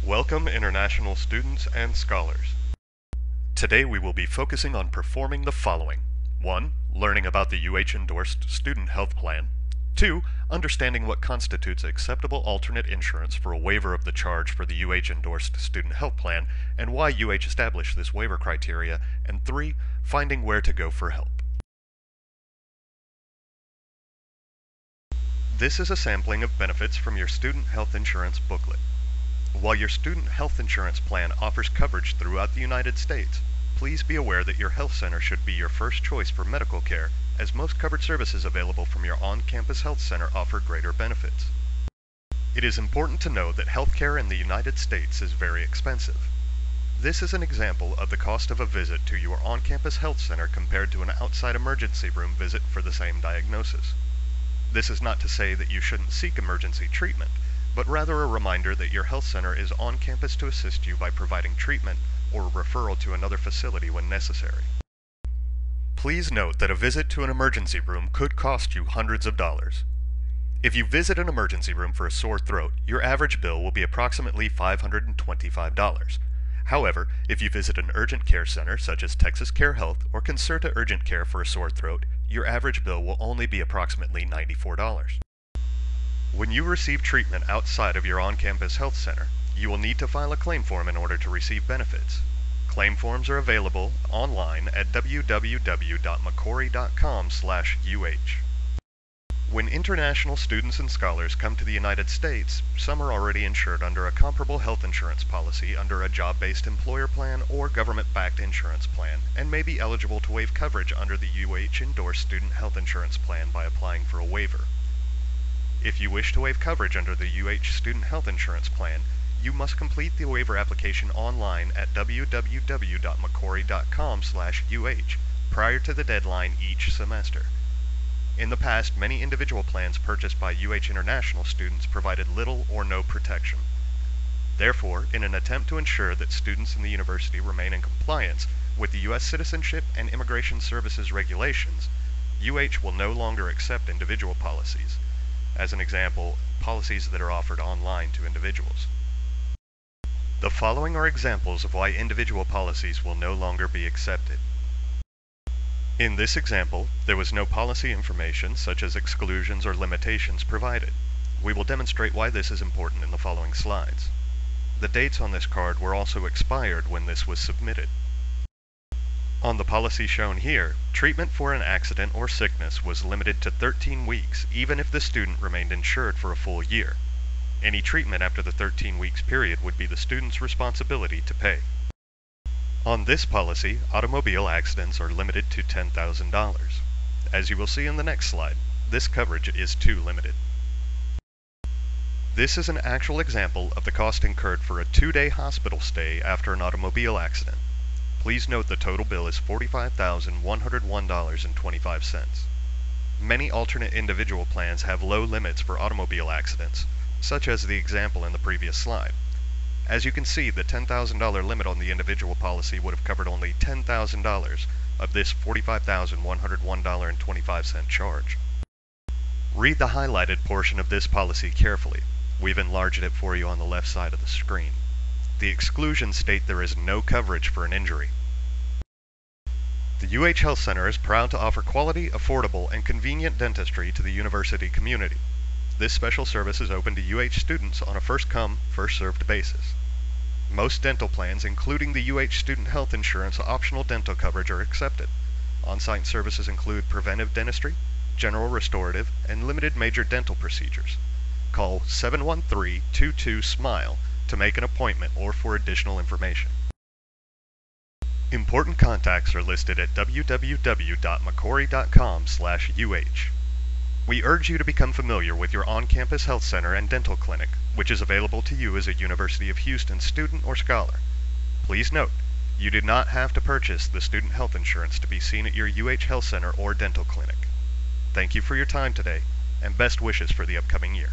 Welcome international students and scholars. Today we will be focusing on performing the following. 1. Learning about the UH-endorsed student health plan. 2. Understanding what constitutes acceptable alternate insurance for a waiver of the charge for the UH-endorsed student health plan and why UH established this waiver criteria. And 3. Finding where to go for help. This is a sampling of benefits from your student health insurance booklet. While your student health insurance plan offers coverage throughout the United States, please be aware that your health center should be your first choice for medical care, as most covered services available from your on-campus health center offer greater benefits. It is important to know that healthcare in the United States is very expensive. This is an example of the cost of a visit to your on-campus health center compared to an outside emergency room visit for the same diagnosis. This is not to say that you shouldn't seek emergency treatment, but rather a reminder that your health center is on campus to assist you by providing treatment or referral to another facility when necessary. Please note that a visit to an emergency room could cost you hundreds of dollars. If you visit an emergency room for a sore throat, your average bill will be approximately $525. However, if you visit an urgent care center such as Texas Care Health or Concerta Urgent Care for a sore throat, your average bill will only be approximately $94. When you receive treatment outside of your on-campus health center, you will need to file a claim form in order to receive benefits. Claim forms are available online at www.macquarie.com/UH. When international students and scholars come to the United States, some are already insured under a comparable health insurance policy under a job-based employer plan or government-backed insurance plan, and may be eligible to waive coverage under the UH-endorsed student health insurance plan by applying for a waiver. If you wish to waive coverage under the UH Student Health Insurance Plan, you must complete the waiver application online at www.macquarie.com/UH prior to the deadline each semester. In the past, many individual plans purchased by UH International students provided little or no protection. Therefore, in an attempt to ensure that students in the university remain in compliance with the U.S. Citizenship and Immigration Services regulations, UH will no longer accept individual policies. As an example, policies that are offered online to individuals. The following are examples of why individual policies will no longer be accepted. In this example, there was no policy information such as exclusions or limitations provided. We will demonstrate why this is important in the following slides. The dates on this card were also expired when this was submitted. On the policy shown here, treatment for an accident or sickness was limited to 13 weeks even if the student remained insured for a full year. Any treatment after the 13 weeks period would be the student's responsibility to pay. On this policy, automobile accidents are limited to $10,000. As you will see in the next slide, this coverage is too limited. This is an actual example of the cost incurred for a 2-day hospital stay after an automobile accident. Please note the total bill is $45,101.25. Many alternate individual plans have low limits for automobile accidents, such as the example in the previous slide. As you can see, the $10,000 limit on the individual policy would have covered only $10,000 of this $45,101.25 charge. Read the highlighted portion of this policy carefully. We've enlarged it for you on the left side of the screen. The exclusions state there is no coverage for an injury. The UH Health Center is proud to offer quality, affordable, and convenient dentistry to the university community. This special service is open to UH students on a first-come, first-served basis. Most dental plans, including the UH Student Health Insurance optional dental coverage, are accepted. On-site services include preventive dentistry, general restorative, and limited major dental procedures. Call 713-22-SMILE to make an appointment or for additional information. Important contacts are listed at www.macquarie.com/UH. We urge you to become familiar with your on-campus health center and dental clinic, which is available to you as a University of Houston student or scholar. Please note, you do not have to purchase the student health insurance to be seen at your UH Health Center or dental clinic. Thank you for your time today, and best wishes for the upcoming year.